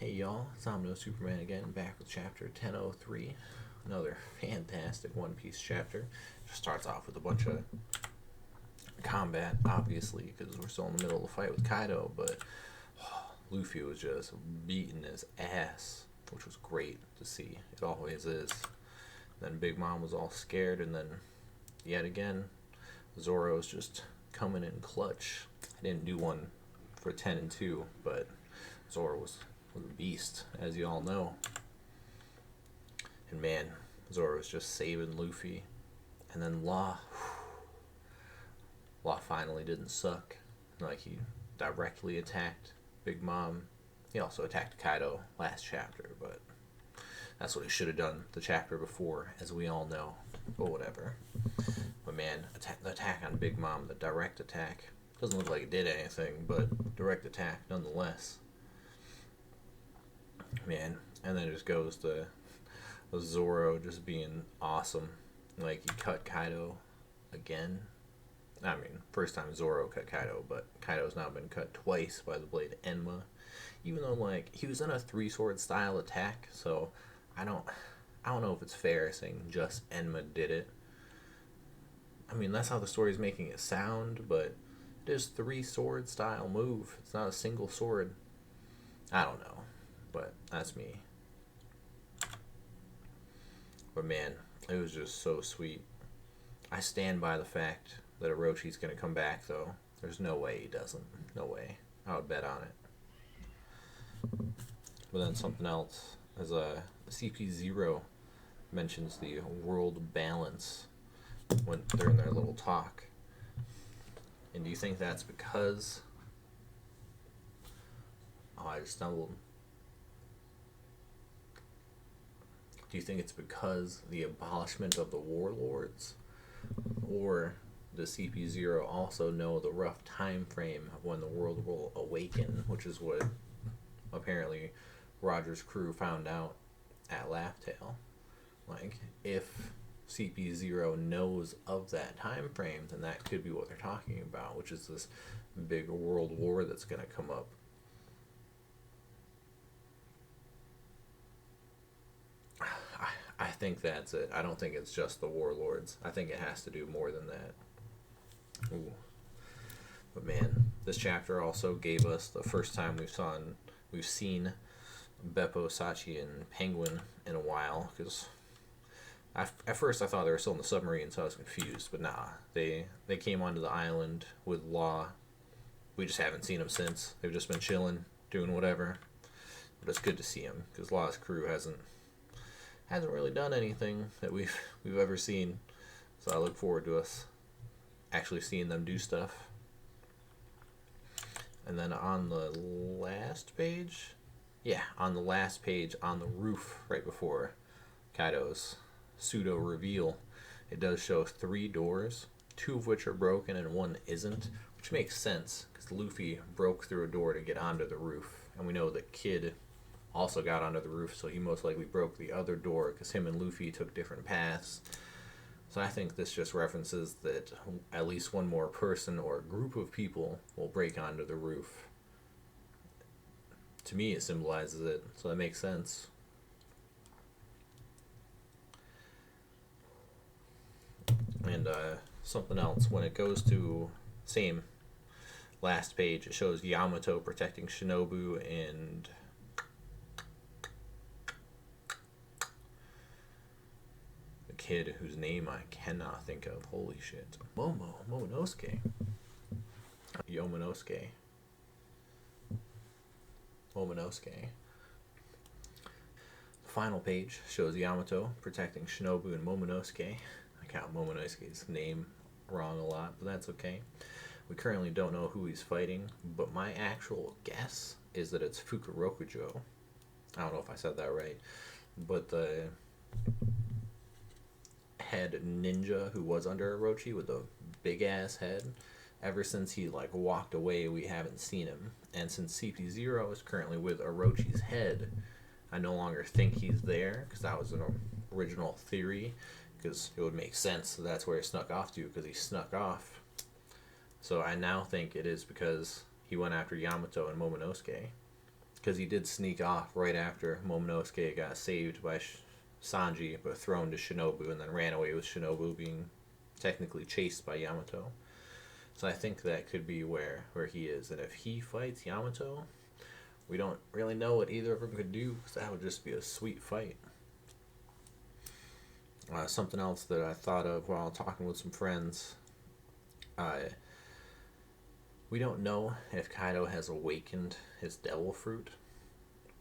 Hey y'all, it's Omno Superman again, back with chapter 1003. Another fantastic One Piece chapter. Just starts off with a bunch of combat, obviously, because we're still in the middle of the fight with Kaido, but Luffy was just beating his ass, which was great to see. It always is. Then Big Mom was all scared, and then, yet again, Zoro's just coming in clutch. I didn't do one for 10 and 2, but Zoro was a beast, as you all know. And man, Zoro was just saving Luffy. And then Law finally didn't suck. Like, he directly attacked Big Mom. He also attacked Kaido last chapter, but that's what he should have done the chapter before, as we all know. But whatever. But man, the attack on Big Mom, the direct attack, doesn't look like it did anything, but direct attack nonetheless. Man, and then it just goes to Zoro just being awesome. Like, he cut Kaido again. I mean, first time Zoro cut Kaido, but Kaido's now been cut twice by the blade Enma. Even though, like, he was in a three-sword style attack, so I don't know if it's fair saying just Enma did it. I mean, that's how the story's making it sound, but it is three-sword style move. It's not a single sword. I don't know, but that's me. But man, it was just so sweet. I stand by the fact that Orochi's going to come back, though. There's no way he doesn't. No way. I would bet on it. But then something else, as CP0 mentions the world balance when during their little talk. And do you think that's because... Oh, I just stumbled. Do you think it's because the abolishment of the warlords? Or does CP0 also know the rough time frame of when the world will awaken, which is what apparently Roger's crew found out at Laugh Tale? Like, if CP0 knows of that time frame, then that could be what they're talking about, which is this big world war that's going to come up. I think that's it. I don't think it's just the warlords. I think it has to do more than that. Ooh. But man, this chapter also gave us the first time we've seen Beppo, Sachi, and Penguin in a while. Because at first I thought they were still in the submarine, so I was confused. But nah, they came onto the island with Law. We just haven't seen them since. They've just been chilling, doing whatever. But it's good to see them because Law's crew hasn't really done anything that we've ever seen. So I look forward to us actually seeing them do stuff. And then on the last page, on the roof right before Kaido's pseudo reveal, it does show 3 doors, 2 of which are broken and 1 isn't, which makes sense because Luffy broke through a door to get onto the roof, and we know that Kid also got onto the roof, so he most likely broke the other door because him and Luffy took different paths. So I think this just references that at least one more person or group of people will break onto the roof. To me, it symbolizes it, so that makes sense. And something else, when it goes to same last page, it shows Yamato protecting Shinobu and kid whose name I cannot think of. Holy shit. Momonosuke. Momonosuke. The final page shows Yamato protecting Shinobu and Momonosuke. I count Momonosuke's name wrong a lot, but that's okay. We currently don't know who he's fighting, but my actual guess is that it's Fukurokujo. I don't know if I said that right, but the head ninja who was under Orochi with a big ass head, ever since he walked away, we haven't seen him. And since CP0 is currently with Orochi's head, I no longer think he's there, because that was an original theory, because it would make sense that's where he snuck off to, because he snuck off. So I now think it is because he went after Yamato and Momonosuke, because he did sneak off right after Momonosuke got saved by Sanji, but thrown to Shinobu, and then ran away with Shinobu being technically chased by Yamato. So I think that could be where he is, and if he fights Yamato, we don't really know what either of them could do, because that would just be a sweet fight. Something else that I thought of while talking with some friends, we don't know if Kaido has awakened his devil fruit,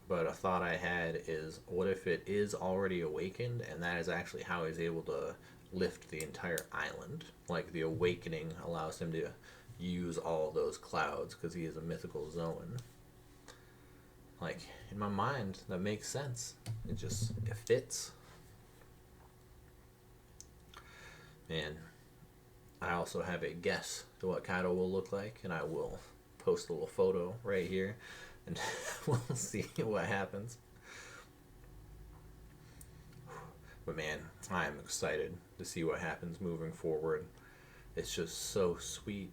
but a thought I had is, what if it is already awakened, and that is actually how he's able to lift the entire island? Like, the awakening allows him to use all those clouds because he is a mythical Zoan. Like, in my mind, that makes sense. It fits. And I also have a guess to what Kaido will look like, and I will post a little photo right here, and we'll see what happens. But man, I am excited to see what happens moving forward. It's just so sweet.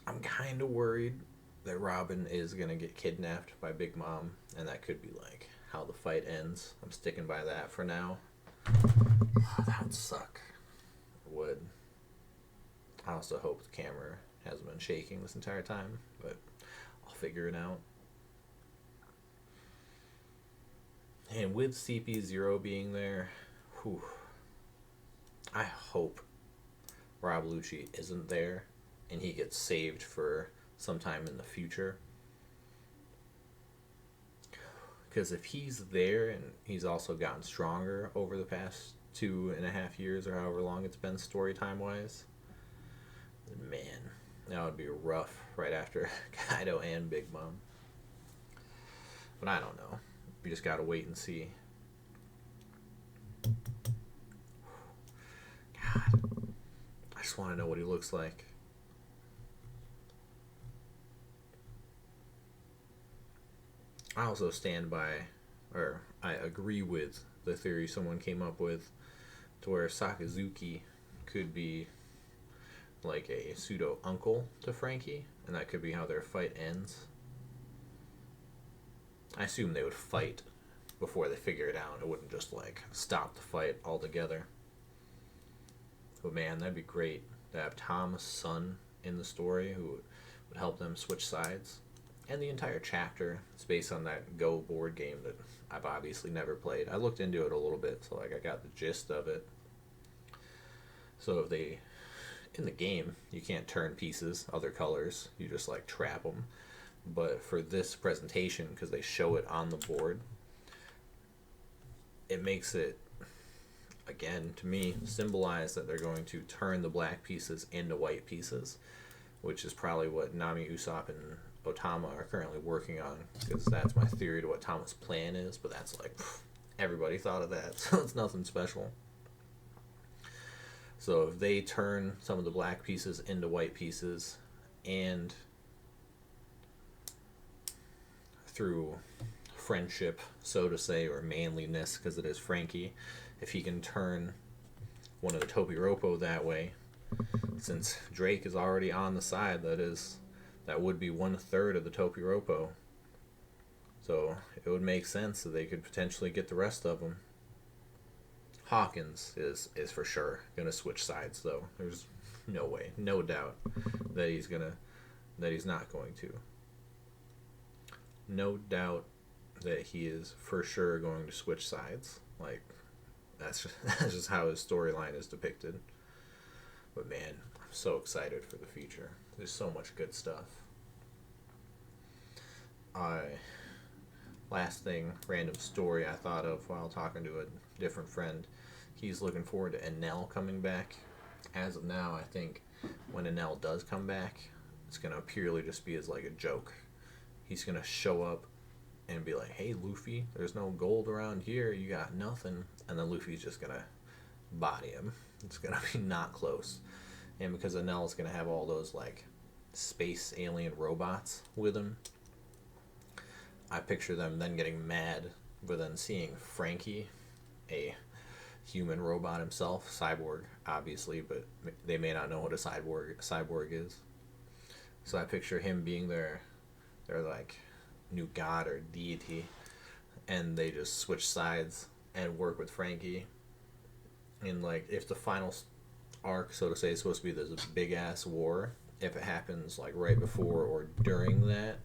I'm kind of worried that Robin is going to get kidnapped by Big Mom, and that could be like how the fight ends. I'm sticking by that for now. That would suck. It would. I also hope the camera hasn't been shaking this entire time, but I'll figure it out. And with CP0 being there, whew, I hope Rob Lucci isn't there and he gets saved for sometime in the future. Because if he's there and he's also gotten stronger over the past 2.5 years or however long it's been story time wise, man, that would be rough right after Kaido and Big Mom. But I don't know. We just gotta wait and see. God, I just want to know what he looks like. I also stand by, or I agree with the theory someone came up with, to where Sakazuki could be like a pseudo uncle to Frankie, and that could be how their fight ends. I assume they would fight before they figure it out. It wouldn't just like stop the fight altogether. But man, that'd be great to have Tom's son in the story who would help them switch sides. And the entire chapter is based on that Go board game that I've obviously never played. I looked into it a little bit, so like I got the gist of it. So if they, in the game, you can't turn pieces other colors. You just like trap them. But for this presentation, because they show it on the board, it makes it, again, to me, symbolize that they're going to turn the black pieces into white pieces, which is probably what Nami, Usopp, and Otama are currently working on, because that's my theory to what Tama's plan is, but that's like, everybody thought of that, so it's nothing special. So if they turn some of the black pieces into white pieces, and through friendship, so to say, or manliness, because it is Frankie, if he can turn one of the Topiropo that way, since Drake is already on the side, that would be 1/3 of the Topiropo. So it would make sense that they could potentially get the rest of them. Hawkins is for sure gonna switch sides, though. There's no way, no doubt that he's not going to. No doubt that he is for sure going to switch sides. Like, that's just how his storyline is depicted. But man, I'm so excited for the future. There's so much good stuff. Last thing, random story I thought of while talking to a different friend. He's looking forward to Enel coming back. As of now, I think when Enel does come back, it's going to purely just be as like a joke. He's going to show up and be like, hey, Luffy, there's no gold around here. You got nothing. And then Luffy's just going to body him. It's going to be not close. And because Enel's going to have all those like space alien robots with him, I picture them then getting mad, but then seeing Frankie, a human robot himself, cyborg, obviously, but they may not know what a cyborg is. So I picture him being their like new god or deity, and they just switch sides and work with Frankie. And like, if the final arc, so to say, is supposed to be this big ass war, if it happens like right before or during that,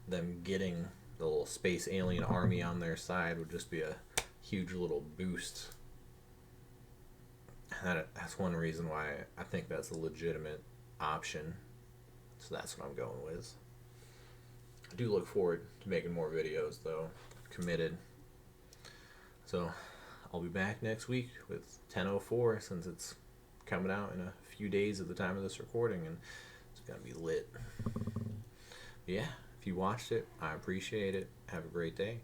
them getting the little space alien army on their side would just be a huge little boost. That's one reason why I think that's a legitimate option. So that's what I'm going with. I do look forward to making more videos, though. Committed. So I'll be back next week with 10:04, since it's coming out in a few days at the time of this recording, and it's gonna be lit. But yeah, if you watched it, I appreciate it. Have a great day.